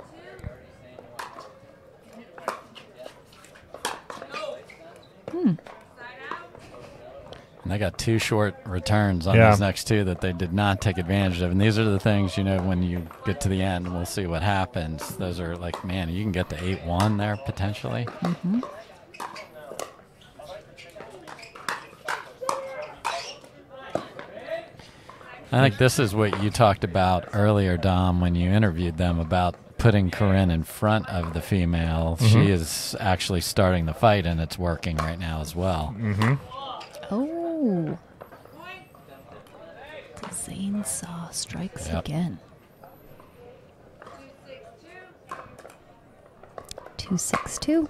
And they got 2 short returns on these next 2 that they did not take advantage of. And these are the things, you know, when you get to the end, we'll see what happens. Those are like, man, you can get to 8-1 there potentially. I think this is what you talked about earlier, Dom, when you interviewed them about putting Corrine in front of the female. She is actually starting the fight, and it's working right now as well. Oh. Zane saw strikes again. 2-6-2.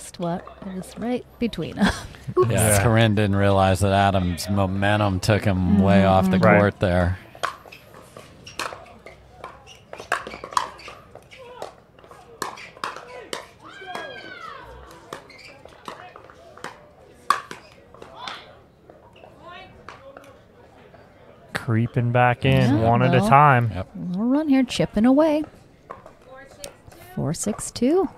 just what? It was right between them. Yeah, Corrine didn't realize that Adam's momentum took him way off the court there. Creeping back in one at a time. Yep. Little run here, chipping away. 4-6-2.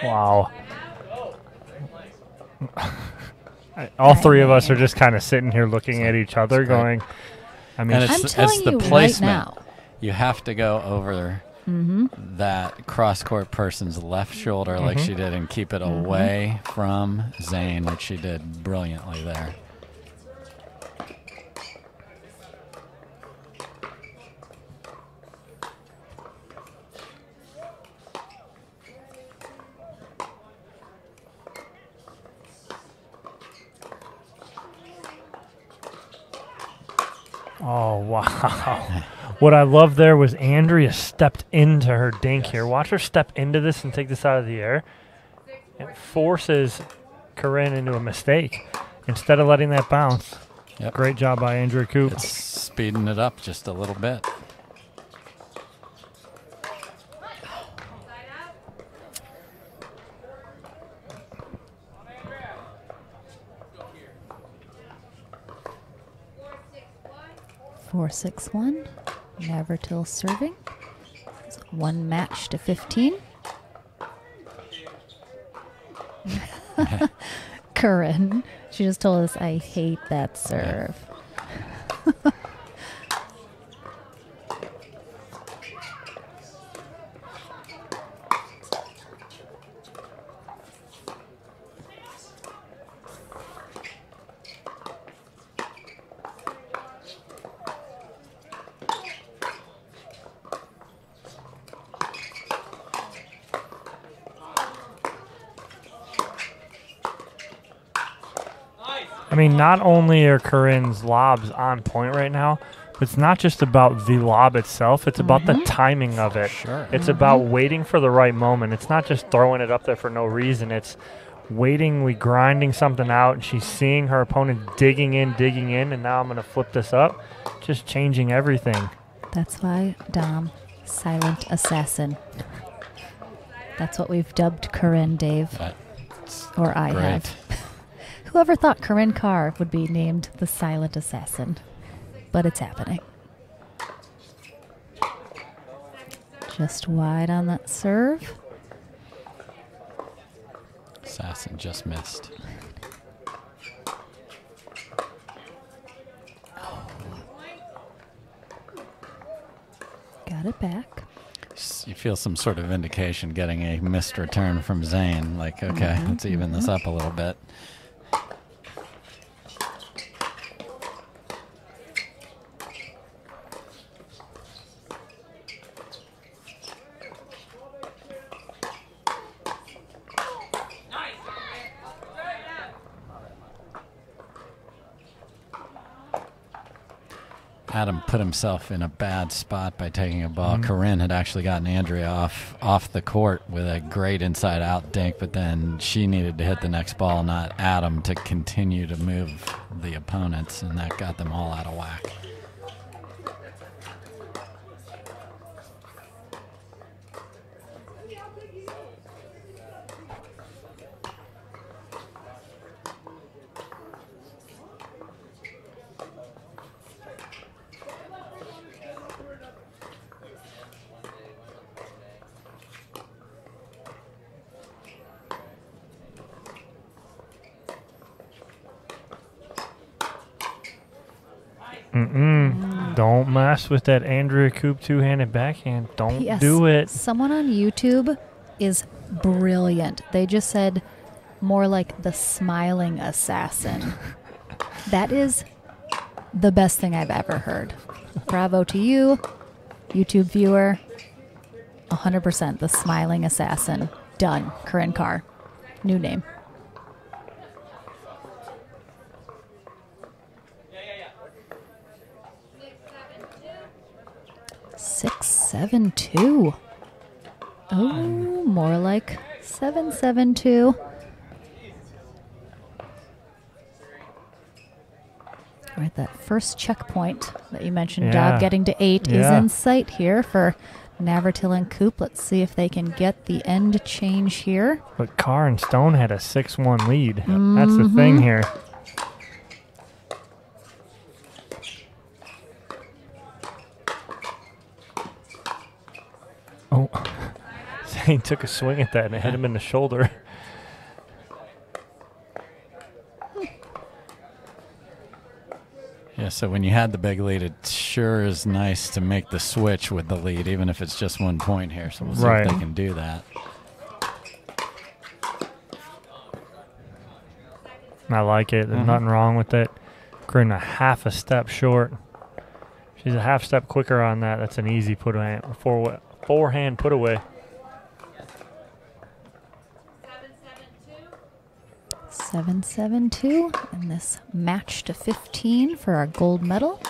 Wow. All three of us are just kind of sitting here looking at each other going, I mean, And I'm telling the you placement. right now. You have to go over that cross-court person's left shoulder like she did and keep it away from Zane, which she did brilliantly there. oh, wow. What I love there was Andrea stepped into her dink here. Watch her step into this and take this out of the air. It forces Corrine into a mistake instead of letting that bounce. Yep. Great job by Andrea Koop. It's speeding it up just a little bit. Four, 6-1. Navratil serving. It's 1 match to 15. Corrine. She just told us, I hate that serve. I mean, not only are Corrine's lobs on point right now, but it's not just about the lob itself. It's about the timing of it. Sure. It's about waiting for the right moment. It's not just throwing it up there for no reason. It's waiting, grinding something out, and she's seeing her opponent digging in, and now I'm going to flip this up. Just changing everything. That's why, Dom, silent assassin. That's what we've dubbed Corrine, Dave. Or I have. Whoever thought Corrine Carr would be named the silent assassin? But it's happening. Just wide on that serve. Assassin just missed. Got it back. You feel some sort of indication getting a missed return from Zane. Like, okay, let's even this up a little bit. Adam put himself in a bad spot by taking a ball. Corrine had actually gotten Andrea off the court with a great inside-out dink, but then she needed to hit the next ball, not Adam, to continue to move the opponents, and that got them all out of whack. Don't mess with that Andrea Koop two-handed backhand. Don't P.S. do it. Someone on YouTube is brilliant. They just said more like the smiling assassin. That is the best thing I've ever heard. Bravo to you, YouTube viewer. 100% the smiling assassin. Done. Corrine Carr. New name. 6-7-2. Oh, more like 7-7-2. All right, that first checkpoint that you mentioned, Doug, getting to 8 is in sight here for Navratil and Koop. Let's see if they can get the end change here. But Carr and Stone had a 6-1 lead. That's the thing here. Oh, Zane took a swing at that and it hit him in the shoulder. Yeah, so when you had the big lead, it sure is nice to make the switch with the lead, even if it's just 1 point here. So we'll see if they can do that. I like it. There's nothing wrong with it. Corrine a half a step short. She's a half step quicker on that. That's an easy put away, forehand put away. 7-7-2, and this match to 15 for our gold medal.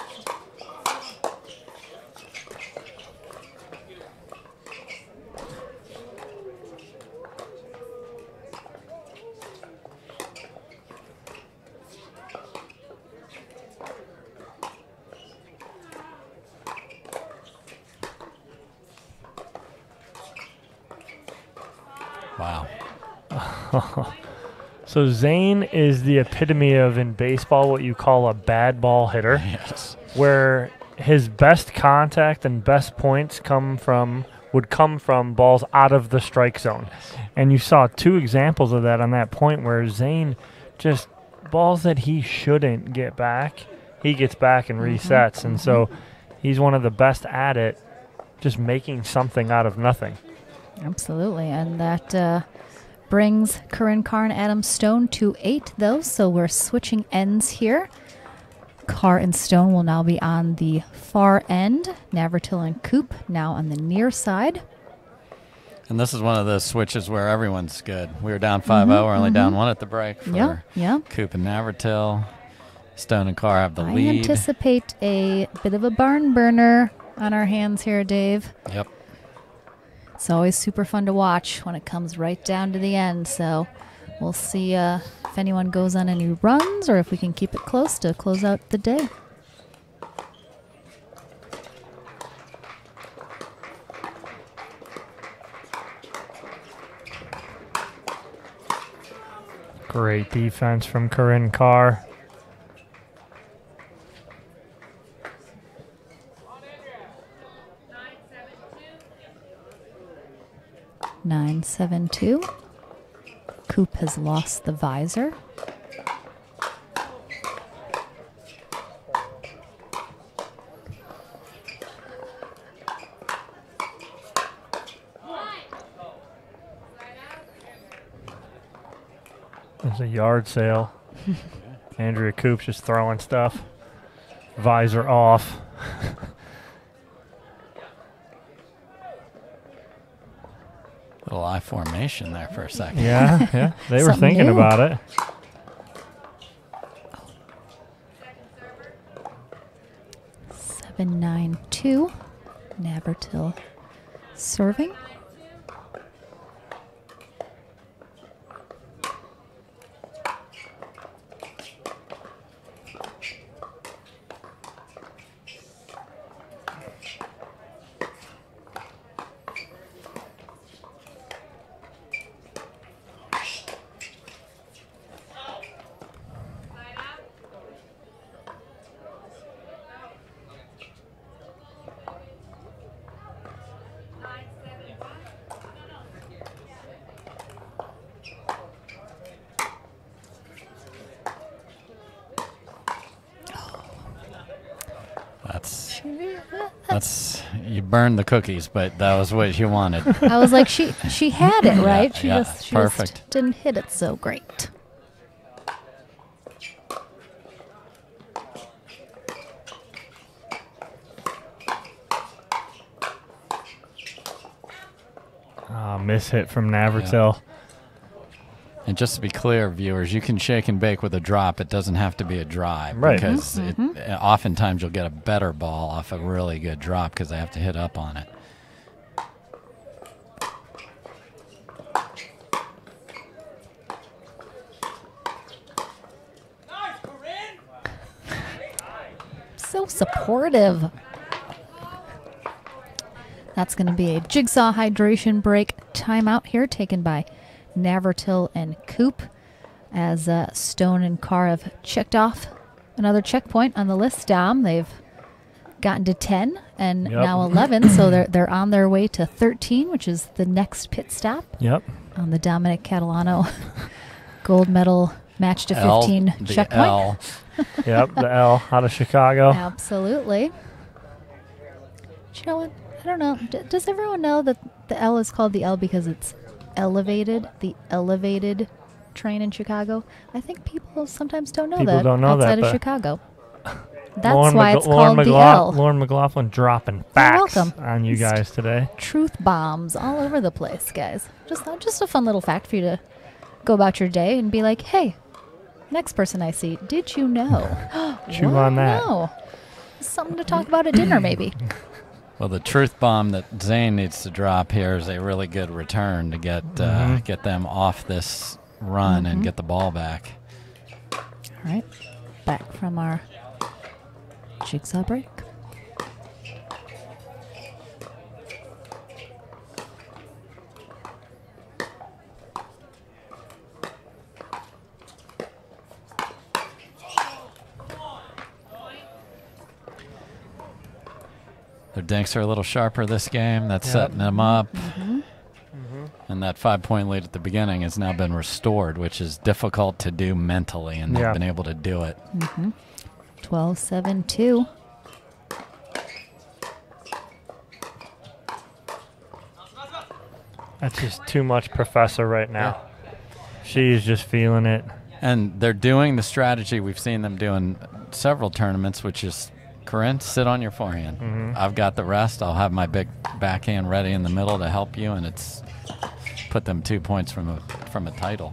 Wow. So Zane is the epitome of, in baseball, what you call a bad ball hitter. Yes. Where his best contact and best points would come from balls out of the strike zone. And you saw 2 examples of that on that point where Zane just balls that he shouldn't get back, he gets back and resets. And so he's one of the best at it, just making something out of nothing. Absolutely, and that brings Corrine Carr and Adam Stone to 8, though, so we're switching ends here. Carr and Stone will now be on the far end. Navratil and Koop now on the near side. And this is one of those switches where everyone's good. We were down 5-0. We're only down 1 at the break for Koop and Navratil. Stone and Carr have the lead. I anticipate a bit of a barn burner on our hands here, Dave. Yep. It's always super fun to watch when it comes right down to the end. So we'll see if anyone goes on any runs or if we can keep it close to close out the day. Great defense from Corrine Carr. 9-7-2. Koop has lost the visor. There's a yard sale. Andrea Koop's just throwing stuff. Visor off. Little I formation there for a second. Yeah. They were thinking about it. Oh. 7-9-2. Navratil serving. That's you burned the cookies, but that was what you wanted. I was like, she had it right. She yeah, just perfect. didn't hit it so great. Miss hit from Navratil. Yeah. And just to be clear, viewers, you can shake and bake with a drop. It doesn't have to be a drive. Right. Because oftentimes you'll get a better ball off a really good drop because they have to hit up on it. Nice, Corrine! So supportive. That's going to be a jigsaw hydration break timeout here taken by Navratil and Koop as Stone and Carr have checked off another checkpoint on the list. Dom, they've gotten to 10 and now 11, so they're on their way to 13, which is the next pit stop. Yep. On the Dominic Catalano gold medal match to 15 checkpoint. Yep, the L out of Chicago. Absolutely. But you know what? I don't know. Does everyone know that the L is called the L because it's elevated, the elevated train in Chicago? I think people sometimes don't know that outside of Chicago. That's why it's called the L. Lauren McLaughlin dropping facts welcome. on you guys today. Truth bombs all over the place, guys. Just a fun little fact for you to go about your day and be like, hey, next person I see, did you know? Chew on that. No. Something to talk about at dinner, maybe. Well, the truth bomb that Zane needs to drop here is a really good return to get them off this run and get the ball back. All right, back from our jigsaw break. Their dinks are a little sharper this game. That's setting them up. And that 5-point lead at the beginning has now been restored, which is difficult to do mentally, and they've been able to do it. 12-7-2. That's just too much Professor right now. She's just feeling it. And they're doing the strategy we've seen them do in several tournaments, which is, Corrine, sit on your forehand. I've got the rest. I'll have my big backhand ready in the middle to help you, and it's put them 2 points from a title.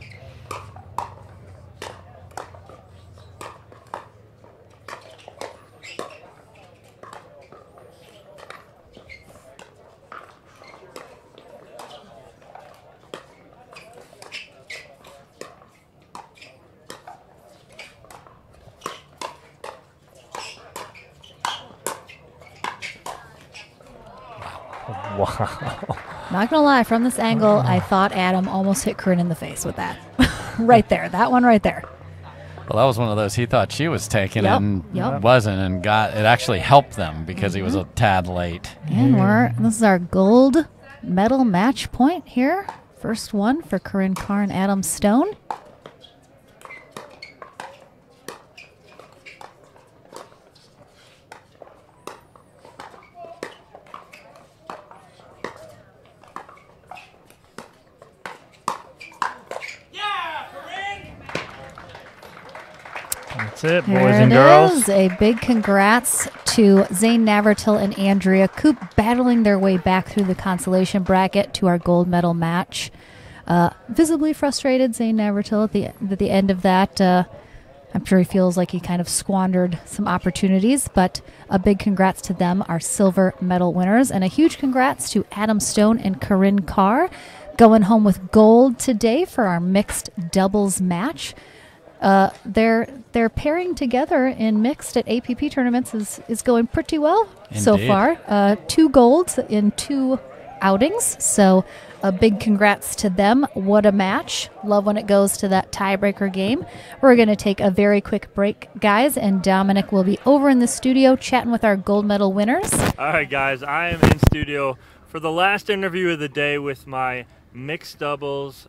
Wow. Not gonna lie, from this angle, I thought Adam almost hit Corrine in the face with that. Right there, that one right there. Well, that was one of those he thought she was taking it and wasn't, and it actually helped them because he was a tad late. And this is our gold medal match point here. First one for Corrine Carr and Adam Stone. That's it, boys and girls. A big congrats to Zane Navratil and Andrea Koop battling their way back through the consolation bracket to our gold medal match. Visibly frustrated, Zane Navratil at the end of that. I'm sure he feels like he kind of squandered some opportunities, but a big congrats to them, our silver medal winners, and a huge congrats to Adam Stone and Corrine Carr going home with gold today for our mixed doubles match. Their pairing together in mixed at APP tournaments is going pretty well so far. 2 golds in 2 outings, so a big congrats to them. What a match. Love when it goes to that tiebreaker game. We're going to take a very quick break, guys, and Dominic will be over in the studio chatting with our gold medal winners. All right, guys, I am in studio for the last interview of the day with my mixed doubles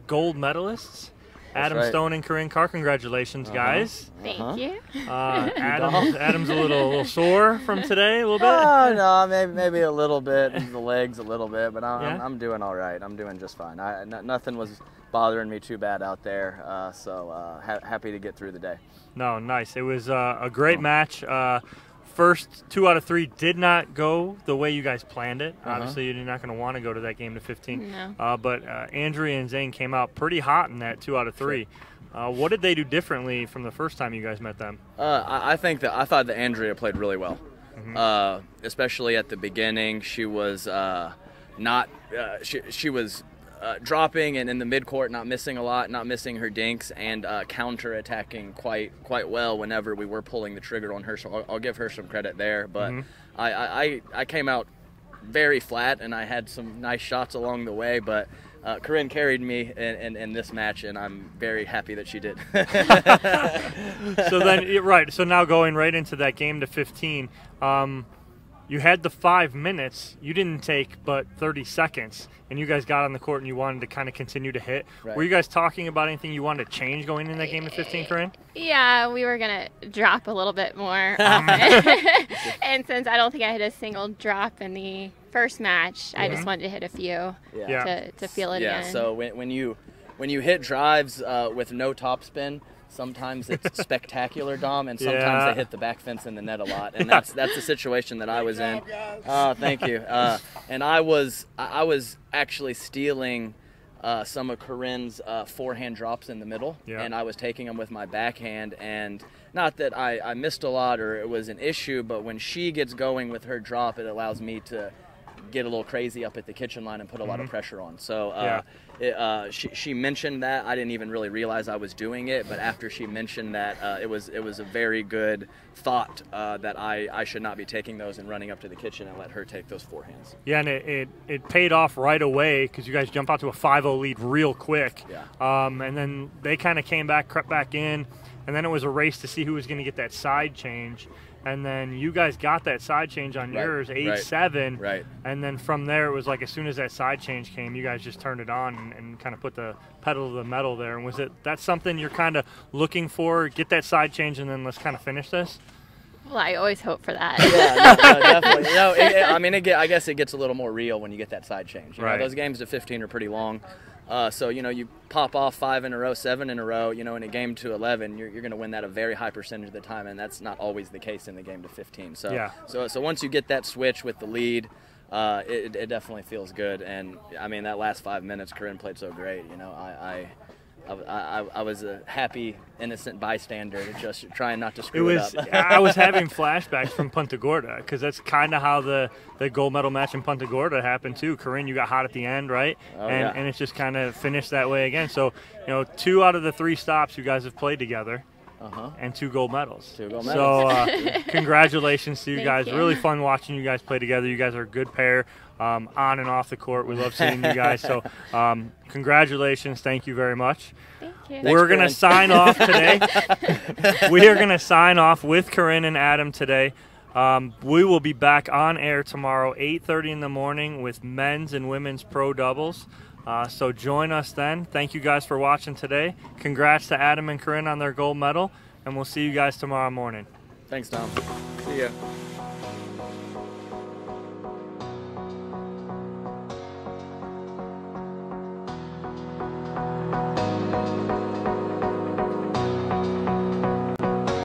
gold medalists. Adam right. Stone and Corrine Carr. Congratulations, guys. Thank you. Adam's a little sore from today, a little bit. Oh, no, maybe a little bit, the legs a little bit, but Yeah? I'm doing all right. I'm doing just fine. Nothing was bothering me too bad out there, so happy to get through the day. No, nice. It was a great match. First 2 out of 3 did not go the way you guys planned it. Obviously, you're not going to want to go to that game to 15. No. But Andrea and Zane came out pretty hot in that 2 out of 3. What did they do differently from the first time you guys met them? I thought that Andrea played really well, especially at the beginning. She was she was dropping and in the midcourt, not missing a lot, not missing her dinks, and counter-attacking quite well whenever we were pulling the trigger on her. So I'll give her some credit there. But I came out very flat, and I had some nice shots along the way. But Corrine carried me in this match, and I'm very happy that she did. So then, so now going right into that game to 15, you had the 5 minutes. You didn't take but 30 seconds, and you guys got on the court and you wanted to kind of continue to hit. Right. Were you guys talking about anything you wanted to change going in that game to 15, Corrine? Yeah, we were going to drop a little bit more often. And since I don't think I hit a single drop in the first match, I just wanted to hit a few to feel it again. Yeah, so when you hit drives with no topspin, sometimes it's spectacular, Dom, and sometimes they hit the back fence in the net a lot, and that's the situation that I was in. Thank you. And I was actually stealing some of Corrine's forehand drops in the middle, and I was taking them with my backhand. And not that I missed a lot or it was an issue, but when she gets going with her drop, it allows me to get a little crazy up at the kitchen line and put a lot of pressure on. So she mentioned that. I didn't even really realize I was doing it, but after she mentioned that, it was a very good thought that I should not be taking those and running up to the kitchen and let her take those forehands. Yeah, and it paid off right away because you guys jumped out to a 5-0 lead real quick. Yeah. And then they kind of came back, crept back in, and then it was a race to see who was going to get that side change. And then you guys got that side change on yours, 8-7. Right. And then from there, it was like as soon as that side change came, you guys just turned it on and kind of put the pedal to the metal there. And that's something you're kind of looking for? Get that side change and then let's kind of finish this? Well, I always hope for that. Yeah, no, definitely. I guess it gets a little more real when you get that side change. You know, those games to 15 are pretty long. So, you pop off 5 in a row, 7 in a row, in a game to 11, you're going to win that a very high percentage of the time, and that's not always the case in the game to 15. So, so once you get that switch with the lead, it definitely feels good. And, that last 5 minutes, Corrine played so great. I was a happy, innocent bystander, just trying not to screw it up. I was having flashbacks from Punta Gorda because that's kind of how the gold medal match in Punta Gorda happened too. Corrine, you got hot at the end, right? And it's just kind of finished that way again. So, 2 out of the 3 stops you guys have played together. And 2 gold medals. 2 gold medals. So congratulations to you guys. You. Really fun watching you guys play together. You guys are a good pair on and off the court. We love seeing you guys. So congratulations. Thank you very much. Thank you. We're going to sign off today. We are going to sign off with Corrine and Adam today. We will be back on air tomorrow, 8:30 in the morning with men's and women's pro doubles. So join us then. Thank you guys for watching today. Congrats to Adam and Corrine on their gold medal, and we'll see you guys tomorrow morning. Thanks, Tom. See ya.